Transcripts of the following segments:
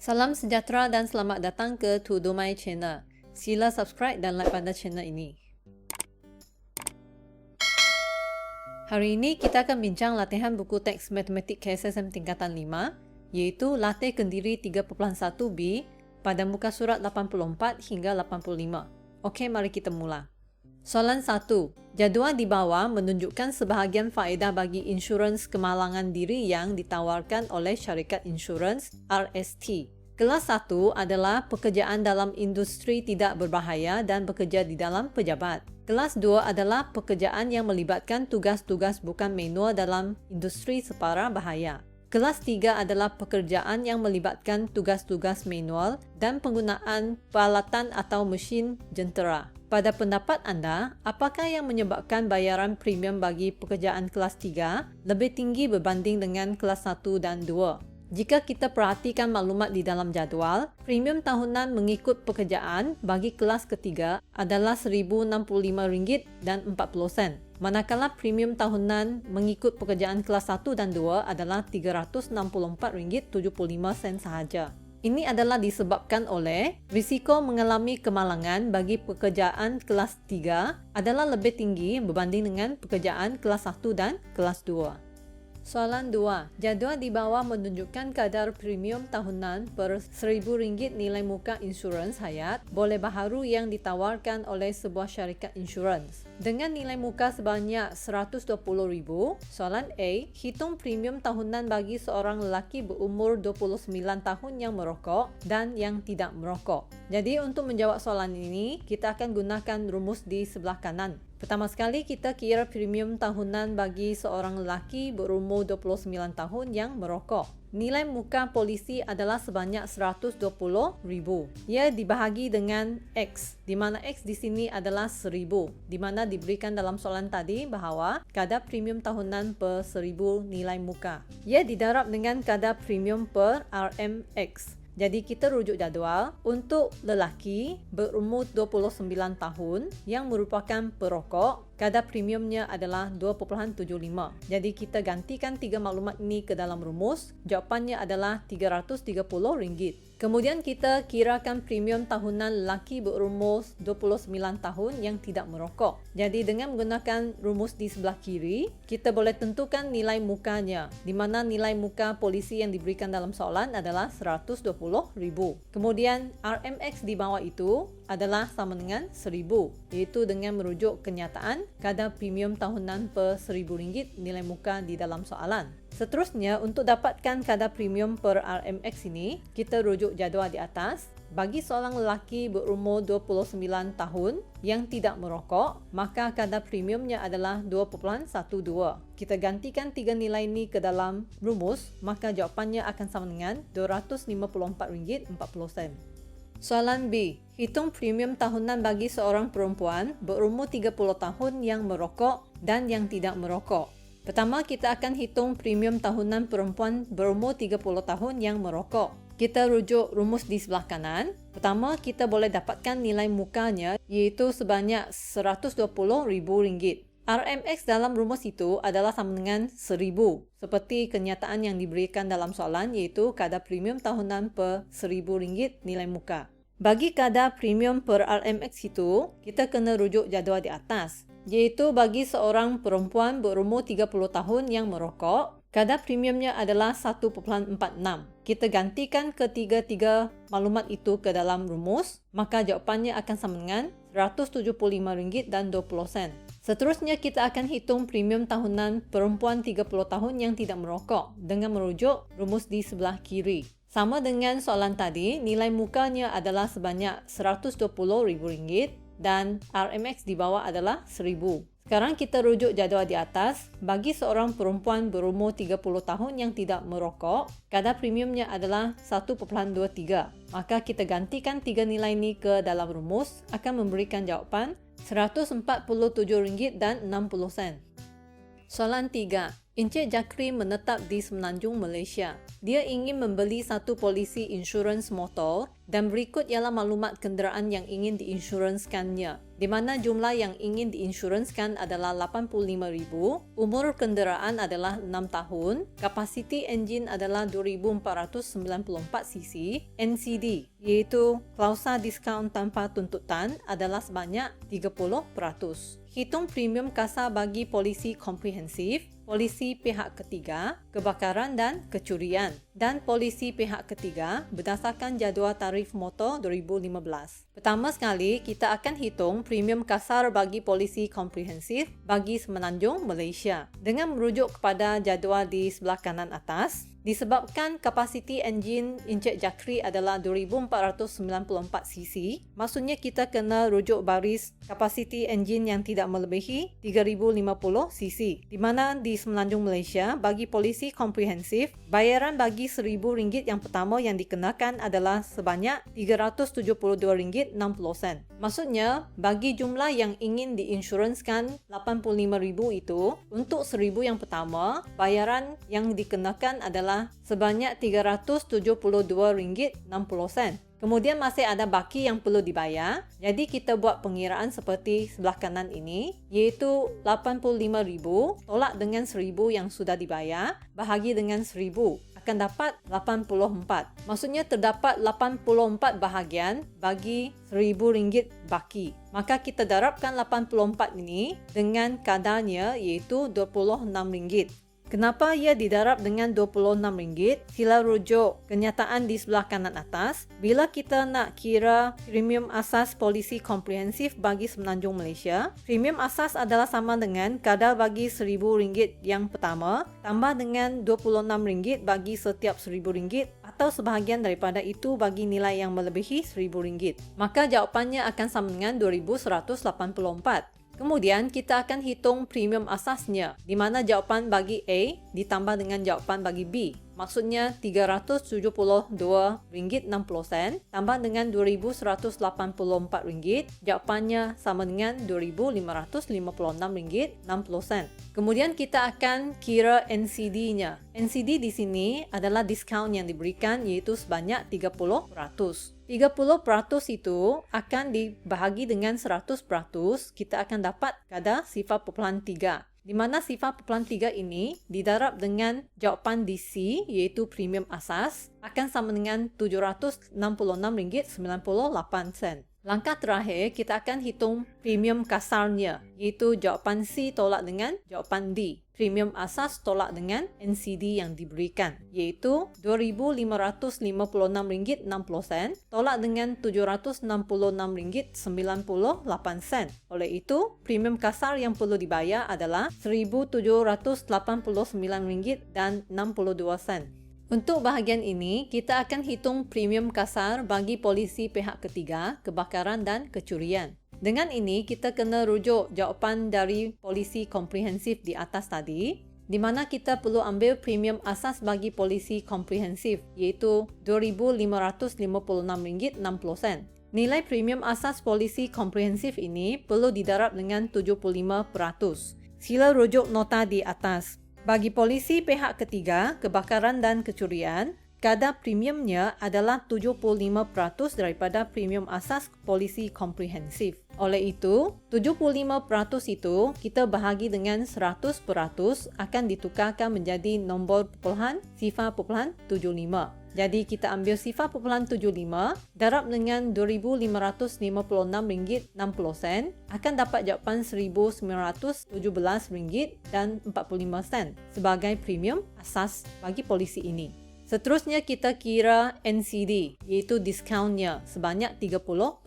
Salam sejahtera dan selamat datang ke To My Channel. Sila subscribe dan like pada channel ini. Hari ini kita akan bincang latihan buku teks matematik KSSM tingkatan 5, iaitu latih kendiri 3.1b pada muka surat 84 hingga 85. Okey, mari kita mula. Soalan 1. Jadual di bawah menunjukkan sebahagian faedah bagi insurans kemalangan diri yang ditawarkan oleh syarikat insurans RST. Kelas 1 adalah pekerjaan dalam industri tidak berbahaya dan bekerja di dalam pejabat. Kelas 2 adalah pekerjaan yang melibatkan tugas-tugas bukan manual dalam industri separa bahaya. Kelas 3 adalah pekerjaan yang melibatkan tugas-tugas manual dan penggunaan peralatan atau mesin jentera. Pada pendapat anda, apakah yang menyebabkan bayaran premium bagi pekerjaan kelas 3 lebih tinggi berbanding dengan kelas 1 dan 2? Jika kita perhatikan maklumat di dalam jadual, premium tahunan mengikut pekerjaan bagi kelas ketiga adalah RM1,065.40, manakala premium tahunan mengikut pekerjaan kelas 1 dan 2 adalah RM364.75 sahaja. Ini adalah disebabkan oleh risiko mengalami kemalangan bagi pekerjaan kelas 3 adalah lebih tinggi berbanding dengan pekerjaan kelas 1 dan kelas 2. Soalan 2. Jadual di bawah menunjukkan kadar premium tahunan per RM1,000 nilai muka insurans hayat boleh baharu yang ditawarkan oleh sebuah syarikat insurans. Dengan nilai muka sebanyak RM120,000, soalan A, hitung premium tahunan bagi seorang lelaki berumur 29 tahun yang merokok dan yang tidak merokok. Jadi untuk menjawab soalan ini, kita akan gunakan rumus di sebelah kanan. Pertama sekali, kita kira premium tahunan bagi seorang lelaki berumur 29 tahun yang merokok. Nilai muka polisi adalah sebanyak RM120,000. Ia dibahagi dengan X, di mana X di sini adalah 1,000, di mana diberikan dalam soalan tadi bahawa kadar premium tahunan per 1,000 nilai muka. Ia didarab dengan kadar premium per RMX. Jadi kita rujuk jadual untuk lelaki berumur 29 tahun yang merupakan perokok, kadar premiumnya adalah 2.75. Jadi kita gantikan tiga maklumat ini ke dalam rumus, jawapannya adalah RM330. Kemudian kita kirakan premium tahunan lelaki berumur 29 tahun yang tidak merokok. Jadi dengan menggunakan rumus di sebelah kiri, kita boleh tentukan nilai mukanya, di mana nilai muka polisi yang diberikan dalam soalan adalah RM120,000. Kemudian RMX di bawah itu adalah sama dengan 1,000, iaitu dengan merujuk kenyataan kadar premium tahunan per RM1,000 nilai muka di dalam soalan. Seterusnya, untuk dapatkan kadar premium per RMX ini, kita rujuk jadual di atas. Bagi seorang lelaki berumur 29 tahun yang tidak merokok, maka kadar premiumnya adalah 2.12. Kita gantikan tiga nilai ini ke dalam rumus, maka jawapannya akan sama dengan RM254.40. Soalan B. Hitung premium tahunan bagi seorang perempuan berumur 30 tahun yang merokok dan yang tidak merokok. Pertama, kita akan hitung premium tahunan perempuan berumur 30 tahun yang merokok. Kita rujuk rumus di sebelah kanan. Pertama, kita boleh dapatkan nilai mukanya iaitu sebanyak RM120,000. RMX dalam rumus itu adalah sama dengan 1,000, seperti kenyataan yang diberikan dalam soalan iaitu kadar premium tahunan per RM1,000 nilai muka. Bagi kadar premium per RMX itu, kita kena rujuk jadual di atas, iaitu bagi seorang perempuan berumur 30 tahun yang merokok, kadar premiumnya adalah 1.46. Kita gantikan ketiga-tiga maklumat itu ke dalam rumus, maka jawapannya akan sama dengan RM175.20. Seterusnya, kita akan hitung premium tahunan perempuan 30 tahun yang tidak merokok dengan merujuk rumus di sebelah kiri. Sama dengan soalan tadi, nilai mukanya adalah sebanyak RM120,000 dan RMX di bawah adalah 1,000. Sekarang kita rujuk jadual di atas. Bagi seorang perempuan berumur 30 tahun yang tidak merokok, kadar premiumnya adalah 1.23. Maka kita gantikan tiga nilai ini ke dalam rumus, akan memberikan jawapan RM147.60. Soalan 3. Encik Jakri menetap di Semenanjung, Malaysia. Dia ingin membeli satu polisi insurans motor Dan berikut ialah maklumat kenderaan yang ingin diinsurансkannya, di mana jumlah yang ingin diinsurансkan adalah 85,000, umur kenderaan adalah 6 tahun, kapasiti enjin adalah 2,494 cc, NCD, iaitu klausa diskaun tanpa tuntutan adalah sebanyak 30%. Hitung premium kasar bagi polisi komprehensif, polisi pihak ketiga, kebakaran dan kecurian, dan polisi pihak ketiga berdasarkan jadual tarif motor 2015. Pertama sekali, kita akan hitung premium kasar bagi polisi komprehensif bagi Semenanjung Malaysia. Dengan merujuk kepada jadual di sebelah kanan atas, disebabkan kapasiti enjin Encik Jakri adalah 2,494 cc, maksudnya kita kena rujuk baris kapasiti enjin yang tidak melebihi 3,050 cc, di mana di Semenanjung Malaysia, bagi polisi komprehensif, bayaran bagi RM1,000 yang pertama yang dikenakan adalah sebanyak RM372.60. Maksudnya, bagi jumlah yang ingin diinsurансkan 85,000 itu, untuk RM1,000 yang pertama, bayaran yang dikenakan adalah sebanyak RM372.60. Kemudian masih ada baki yang perlu dibayar. Jadi kita buat pengiraan seperti sebelah kanan ini, iaitu 85,000 tolak dengan 1,000 yang sudah dibayar, bahagi dengan 1,000 akan dapat 84. Maksudnya terdapat 84 bahagian bagi RM1,000 baki. Maka kita darabkan 84 ini dengan kadarnya iaitu RM26. Kenapa ia didarab dengan RM26? Sila rujuk kenyataan di sebelah kanan atas. Bila kita nak kira premium asas polisi komprehensif bagi Semenanjung Malaysia, premium asas adalah sama dengan kadar bagi RM1,000 yang pertama tambah dengan RM26 bagi setiap RM1,000 atau sebahagian daripada itu bagi nilai yang melebihi RM1,000. Maka jawapannya akan sama dengan 2,184. Kemudian kita akan hitung premium asasnya, di mana jawapan bagi A ditambah dengan jawapan bagi B. Maksudnya RM372.60 tambah dengan RM2,184. Jawapannya sama dengan RM2,556.60. Kemudian kita akan kira NCD-nya. NCD di sini adalah diskaun yang diberikan iaitu sebanyak 30%. 30% itu akan dibahagi dengan 100%, kita akan dapat kadar 0,3. Di mana 0,3 ini didarab dengan jawapan DC iaitu premium asas akan sama dengan RM766.98. Langkah terakhir, kita akan hitung premium kasarnya, iaitu jawapan C tolak dengan jawapan D. Premium asas tolak dengan NCD yang diberikan, iaitu RM2,556.60 tolak dengan RM766.98. Oleh itu, premium kasar yang perlu dibayar adalah RM1,789.62. Untuk bahagian ini, kita akan hitung premium kasar bagi polisi pihak ketiga, kebakaran dan kecurian. Dengan ini, kita kena rujuk jawapan dari polisi komprehensif di atas tadi, di mana kita perlu ambil premium asas bagi polisi komprehensif, iaitu RM2,556.60. Nilai premium asas polisi komprehensif ini perlu didarab dengan 75%. Sila rujuk nota di atas. Bagi polisi pihak ketiga, kebakaran dan kecurian, kadar premiumnya adalah 75% daripada premium asas polisi komprehensif. Oleh itu, 75% itu kita bahagi dengan 100% akan ditukarkan menjadi nombor perpuluhan 0.75. Jadi kita ambil 0.75 darab dengan RM2,556.60 akan dapat jawapan RM1,917.45 sebagai premium asas bagi polisi ini. Seterusnya kita kira NCD, iaitu diskaunnya sebanyak 30%.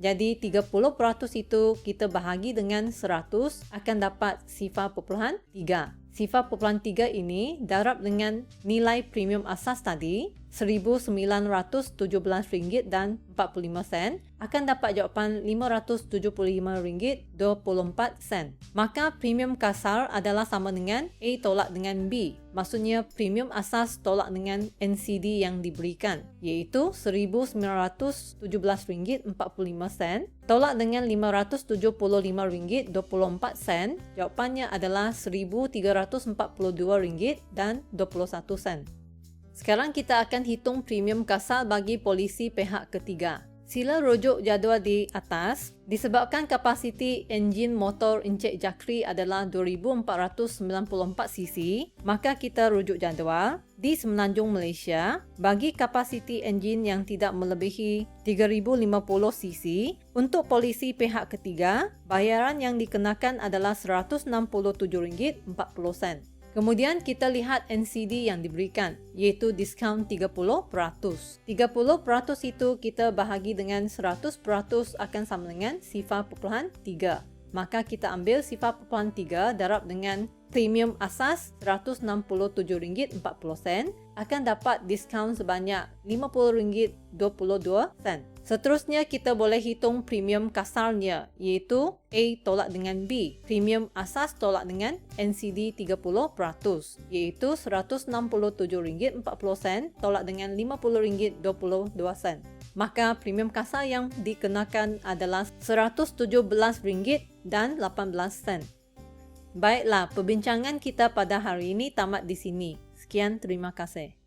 Jadi 30% itu kita bahagi dengan 100 akan dapat 0.3. 0.3 ini darab dengan nilai premium asas tadi RM1,917.45 akan dapat jawapan RM575.24. Maka premium kasar adalah sama dengan A tolak dengan B. Maksudnya premium asas tolak dengan NCD yang diberikan, iaitu RM1,917.45 tolak dengan RM575.24. Jawapannya adalah RM1,342.21. Sekarang kita akan hitung premium kasar bagi polisi pihak ketiga. Sila rujuk jadual di atas. Disebabkan kapasiti enjin motor Encik Jakri adalah 2494 cc, maka kita rujuk jadual di Semenanjung Malaysia bagi kapasiti enjin yang tidak melebihi 3050 cc. Untuk polisi pihak ketiga, bayaran yang dikenakan adalah RM167.40. Kemudian kita lihat NCD yang diberikan, iaitu diskaun 30%. 30% itu kita bahagi dengan 100% akan sama dengan 0.3. Maka kita ambil 0.3 darab dengan premium asas RM167.40 akan dapat diskaun sebanyak RM50.22. Seterusnya kita boleh hitung premium kasarnya, iaitu A tolak dengan B. Premium asas tolak dengan NCD 30%, iaitu RM167.40 tolak dengan RM50.22. Maka premium kasar yang dikenakan adalah RM117.18. Baiklah, perbincangan kita pada hari ini tamat di sini. Sekian, terima kasih.